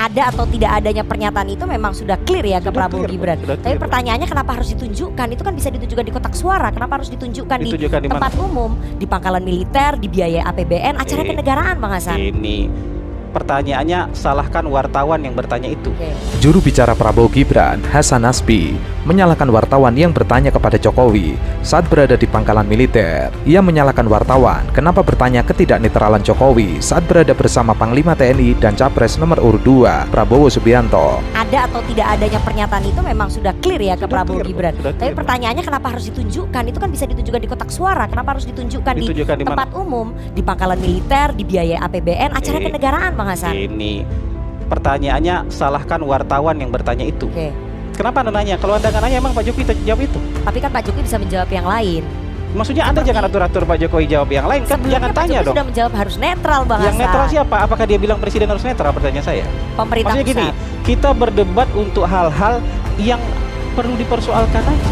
ada atau tidak adanya pernyataan itu memang sudah clear ya ke Prabowo Gibran. Tapi pertanyaannya kenapa harus ditunjukkan? Itu kan bisa ditunjukkan di kotak suara. Kenapa harus ditunjukkan di tempat umum, di pangkalan militer, dibiayai APBN, acara kenegaraan, Bang Hasan? Ini pertanyaannya salahkan wartawan yang bertanya itu. Juru bicara Prabowo Gibran, Hasan Nasbi, menyalahkan wartawan yang bertanya kepada Jokowi saat berada di pangkalan militer. Ia menyalahkan wartawan kenapa bertanya ketidaknetralan Jokowi saat berada bersama Panglima TNI dan Capres nomor urut 2, Prabowo Subianto. Ada atau tidak adanya pernyataan itu memang sudah clear ya ke Prabowo Gibran. Tapi pertanyaannya kenapa harus ditunjukkan? Itu kan bisa ditunjukkan di kotak suara. Kenapa harus ditunjukkan di tempat umum, di pangkalan militer, dibiayai APBN, acara kenegaraan, Bang Hasan? Ini pertanyaannya salahkan wartawan yang bertanya itu. Kenapa Anda nanya? Kalau Anda nggak nanya, emang Pak Jokowi jawab itu? Tapi kan Pak Jokowi bisa menjawab yang lain. Maksudnya Anda jangan atur-atur Pak Jokowi jawab yang lain, kan jangan tanya dong. Sudah menjawab harus netral, Bang Hasan. Yang netral siapa? Apakah dia bilang presiden harus netral? Pertanyaan saya. Pemerintah Maksudnya pusat. gini, kita berdebat untuk hal-hal yang perlu dipersoalkan aja.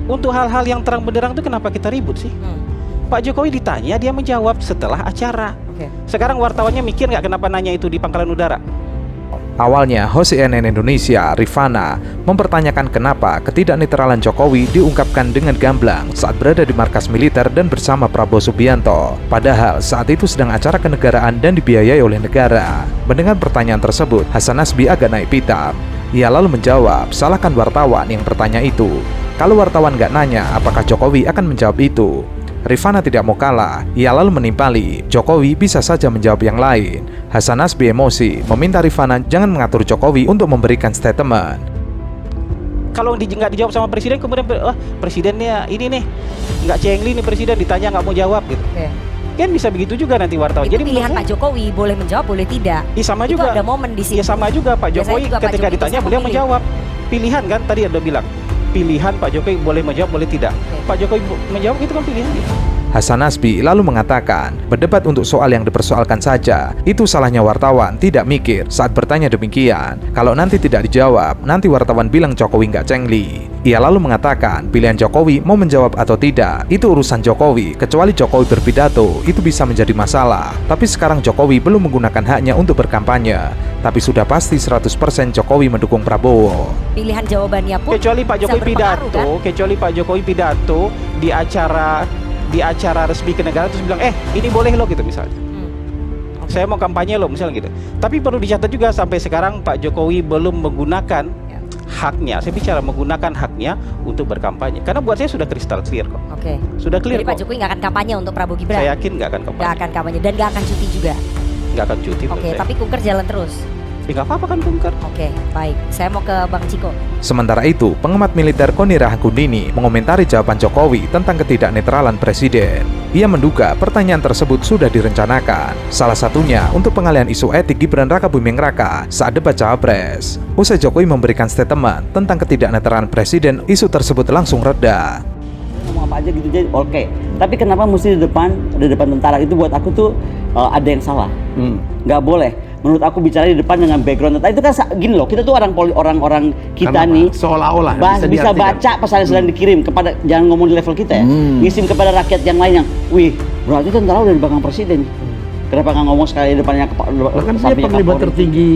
Untuk hal-hal yang terang benderang itu kenapa kita ribut sih? Pak Jokowi ditanya, dia menjawab setelah acara. Sekarang wartawannya mikir nggak kenapa nanya itu di pangkalan udara? Awalnya, host CNN Indonesia, Rifana, mempertanyakan kenapa ketidaknetralan Jokowi diungkapkan dengan gamblang saat berada di markas militer dan bersama Prabowo Subianto. Padahal saat itu sedang acara kenegaraan dan dibiayai oleh negara. Mendengar pertanyaan tersebut, Hasan Nasbi agak naik pitam. Ia lalu menjawab, salahkan wartawan yang bertanya itu. Kalau wartawan nggak nanya, apakah Jokowi akan menjawab itu? Rifana tidak mau kalah, ia lalu menimpali, Jokowi bisa saja menjawab yang lain. Hasan Nasbi emosi, meminta Rifana jangan mengatur Jokowi untuk memberikan statement. Kalau nggak dijawab sama presiden, kemudian presidennya ini nih nggak cengli nih presiden, ditanya nggak mau jawab gitu. Kan bisa begitu juga nanti wartawan. Itu jadi pilihan Pak Jokowi, boleh menjawab boleh tidak. Sama itu juga. Ada momen di sini. Ya sama juga Pak Jokowi juga ketika ditanya beliau menjawab. Pilihan kan tadi ada bilang. Pilihan Pak Jokowi boleh menjawab boleh tidak. Pak Jokowi menjawab itu kan pilihan dia. Hasan Nasbi lalu mengatakan, berdebat untuk soal yang dipersoalkan saja. Itu salahnya wartawan tidak mikir saat bertanya demikian. Kalau nanti tidak dijawab, nanti wartawan bilang Jokowi nggak cengli. Ia lalu mengatakan, pilihan Jokowi mau menjawab atau tidak, itu urusan Jokowi. Kecuali Jokowi berpidato, itu bisa menjadi masalah. Tapi sekarang Jokowi belum menggunakan haknya untuk berkampanye. Tapi sudah pasti 100% Jokowi mendukung Prabowo. Pilihan jawabannya pun kecuali Pak Jokowi pidato, kan? Kecuali Pak Jokowi pidato di acara resmi kenegaraan terus bilang, ini boleh loh gitu misalnya. Saya mau kampanye loh misalnya gitu. Tapi perlu dicatat juga sampai sekarang Pak Jokowi belum menggunakan haknya. Saya bicara menggunakan haknya untuk berkampanye. Karena buat saya sudah kristal clear kok. Sudah clear. Jadi Pak Jokowi nggak akan kampanye untuk Prabowo Gibran? Saya yakin nggak akan kampanye. Nggak akan kampanye dan nggak akan cuti juga? Nggak akan cuti. Tapi kunker jalan terus? Nggak apa-apa kan kunker. Baik. Saya mau ke Bang Ciko. Sementara itu, pengamat militer Koni Rahakundini mengomentari jawaban Jokowi tentang ketidaknetralan presiden. Ia menduga pertanyaan tersebut sudah direncanakan. Salah satunya untuk pengalihan isu etik Gibran Rakabuming Raka saat debat Cawapres. Usai Jokowi memberikan statement tentang ketidaknetralan presiden, isu tersebut langsung reda. Ngomong apa aja gitu jadi oke. Tapi kenapa mesti di depan tentara? Itu buat aku tuh ada yang salah. Nggak boleh. Menurut aku bicara di depan dengan background tentara itu kan gini loh, kita tuh orang-orang kita nih seolah-olah bisa baca pesan yang sedang dikirim kepada, jangan ngomong di level kita ya, ngisim kepada rakyat yang lain yang, wih berarti tentara udah di belakang presiden. Kenapa nggak ngomong sekali depannya kan dia panglima tertinggi.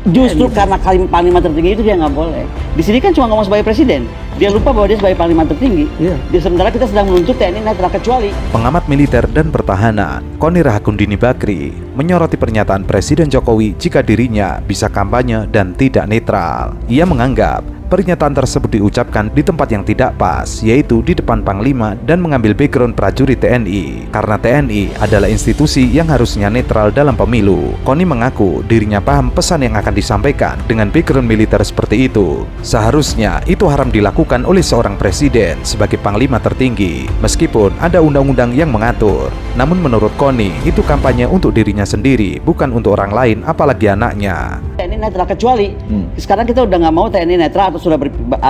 Justru karena panglima tertinggi itu dia nggak boleh. Di sini kan cuma ngomong sebagai presiden. Dia lupa bahwa dia sebagai panglima tertinggi. Di sementara kita sedang menuntut TNI netral kecuali. Pengamat militer dan pertahanan, Koni Rahakundini Bakri, menyoroti pernyataan Presiden Jokowi jika dirinya bisa kampanye dan tidak netral. Ia menganggap pernyataan tersebut diucapkan di tempat yang tidak pas, yaitu di depan Panglima dan mengambil background prajurit TNI. Karena TNI adalah institusi yang harusnya netral dalam pemilu. Koni mengaku dirinya paham pesan yang akan disampaikan dengan background militer seperti itu. Seharusnya itu haram dilakukan oleh seorang presiden sebagai panglima tertinggi, meskipun ada undang-undang yang mengatur. Namun menurut Koni, itu kampanye untuk dirinya sendiri, bukan untuk orang lain, apalagi anaknya. TNI netral kecuali sekarang kita udah nggak mau TNI netral atau sudah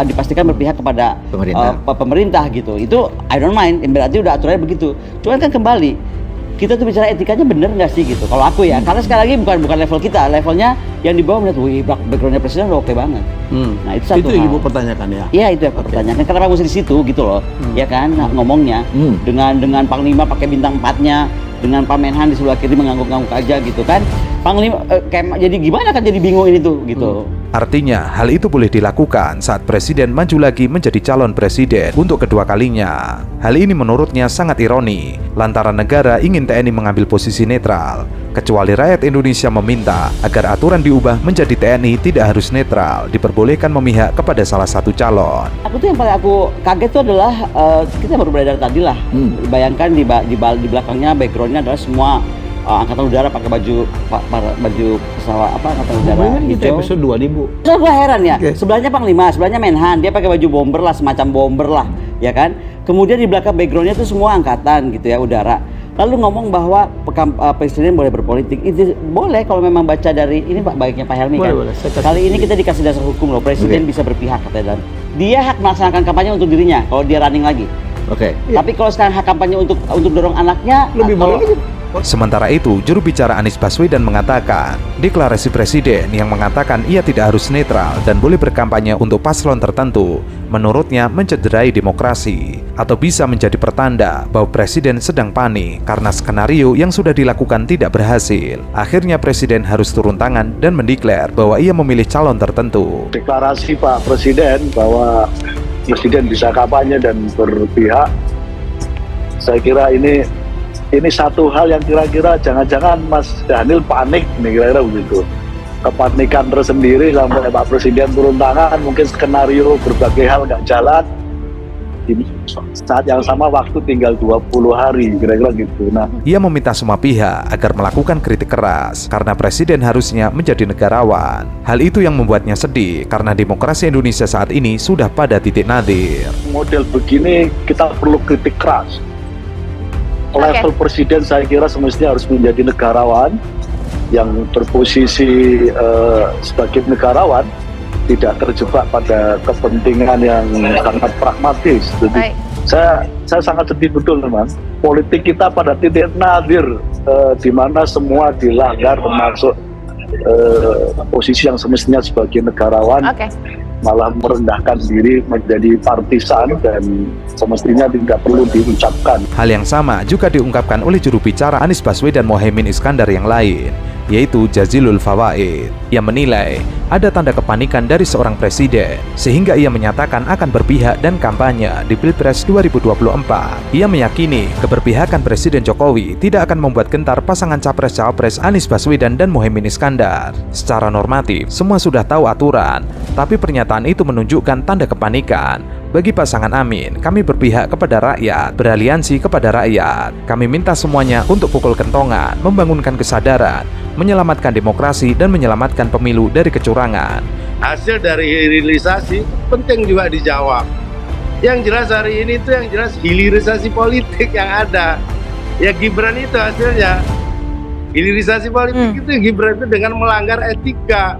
dipastikan berpihak kepada pemerintah gitu. Itu I don't mind, berarti udah aturannya begitu. Cuman kan kembali kita tuh bicara etikanya bener nggak sih gitu. Kalau aku ya, karena sekali lagi bukan level kita, levelnya yang di bawah melihat, wih backgroundnya presiden udah oke banget. Nah itu satu. Itu yang ibu pertanyakan ya? Iya itu yang aku pertanyakan. Kenapa mesti di situ gitu loh? Ya kan ngomongnya dengan panglima pakai bintang 4-nya, dengan Pak Menhan di sebelah kiri mengangguk-angguk aja gitu kan. Panglima jadi gimana kan, jadi bingung ini tuh gitu. Artinya, hal itu boleh dilakukan saat presiden maju lagi menjadi calon presiden untuk kedua kalinya. Hal ini menurutnya sangat ironi, lantaran negara ingin TNI mengambil posisi netral, kecuali rakyat Indonesia meminta agar aturan diubah menjadi TNI tidak harus netral, diperbolehkan memihak kepada salah satu calon. Aku tuh yang paling aku kaget tuh adalah kita baru beredar tadi lah. Bayangkan di belakangnya backgroundnya adalah semua angkatan udara pakai baju pesawat angkatan udara Kita hijau. episode 2 nih Bu. Terus gue heran ya, Okay. sebelahnya Panglima, sebelahnya Menhan, dia pakai baju bomber lah, semacam bomber lah, ya kan. Kemudian di belakang backgroundnya tuh semua angkatan gitu ya, udara. Lalu ngomong bahwa presiden boleh berpolitik. Itu boleh kalau memang baca dari ini Pak, baiknya Pak Helmi kan. Boleh, Kali ini kita dikasih dasar hukum loh, presiden bisa berpihak katanya. Dan dia hak melaksanakan kampanye untuk dirinya kalau dia running lagi. Oke. Tapi kalau sekarang hak kampanye untuk dorong anaknya, Lebih atau- boleh lagi. Sementara itu, juru bicara Anies Baswedan mengatakan, deklarasi presiden yang mengatakan ia tidak harus netral dan boleh berkampanye untuk paslon tertentu, menurutnya mencederai demokrasi, atau bisa menjadi pertanda bahwa presiden sedang panik karena skenario yang sudah dilakukan tidak berhasil. Akhirnya presiden harus turun tangan dan mendeklar bahwa ia memilih calon tertentu. Deklarasi Pak Presiden bahwa Presiden bisa kampanye dan berpihak, saya kira ini satu hal yang kira-kira jangan-jangan Mas Daniel panik nih, kira-kira begitu. Kepanikan tersendiri sampai Pak Presiden turun tangan, mungkin skenario berbagai hal nggak jalan. Di saat yang sama waktu tinggal 20 hari, kira-kira gitu. Nah, Ia meminta semua pihak agar melakukan kritik keras karena presiden harusnya menjadi negarawan. Hal itu yang membuatnya sedih karena demokrasi Indonesia saat ini sudah pada titik nadir. model begini kita perlu kritik keras. Level presiden saya kira semestinya harus menjadi negarawan yang berposisi sebagai negarawan, tidak terjebak pada kepentingan yang sangat pragmatis. Jadi saya sangat sedih betul memang. Politik kita pada titik nadir di mana semua dilanggar, termasuk posisi yang semestinya sebagai negarawan. Malah merendahkan diri menjadi partisan dan semestinya tidak perlu diucapkan. Hal yang sama juga diungkapkan oleh juru bicara Anies Baswedan Mohaimin Iskandar yang lain, yaitu Jazilul Fawaid. Ia menilai ada tanda kepanikan dari seorang presiden, sehingga ia menyatakan akan berpihak dan kampanye di Pilpres 2024. Ia meyakini keberpihakan Presiden Jokowi tidak akan membuat gentar pasangan Capres-Cawapres Anies Baswedan dan Mohaimin Iskandar. Secara normatif, semua sudah tahu aturan, tapi pernyataan itu menunjukkan tanda kepanikan. Bagi pasangan Amin, kami berpihak kepada rakyat, beraliansi kepada rakyat. Kami minta semuanya untuk pukul kentongan, membangunkan kesadaran, menyelamatkan demokrasi dan menyelamatkan pemilu dari kecurangan. Hasil dari hilirisasi penting juga dijawab. Yang jelas hari ini itu yang jelas hilirisasi politik yang ada. Ya Gibran itu hasilnya. Hilirisasi politik itu Gibran itu dengan melanggar etika.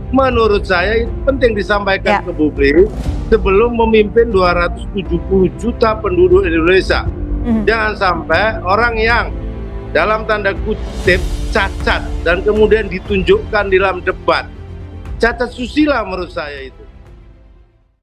Menurut saya itu penting disampaikan ke publik sebelum memimpin 270 juta penduduk Indonesia. Jangan sampai orang yang dalam tanda kutip cacat dan kemudian ditunjukkan dalam debat. Cacat susila menurut saya itu.